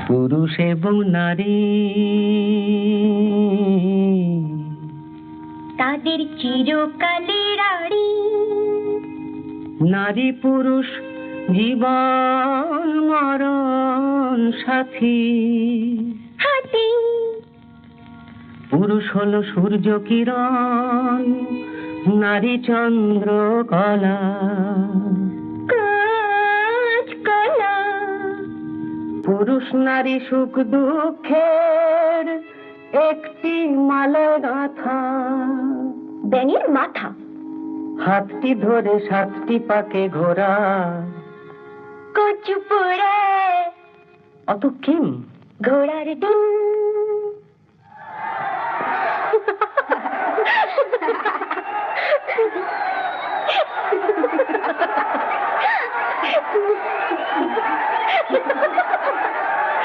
পুরুষ এবং নারী তাদের চিরকালের আড়ি, নারী পুরুষ জীবন মরণ সাথী। হাতি পুরুষ হলো সূর্য কিরণ, নারী চন্দ্র কলা। কাঁচকলা, পুরুষ নারী সুখ দুঃখের একটি মালা গাঁথা। ব্যাঙের মাথা, হাতটি ধরে সাতটি পাকে ঘোরা। কচু পোড়া, অত কিম ঘোড়ার ডিম।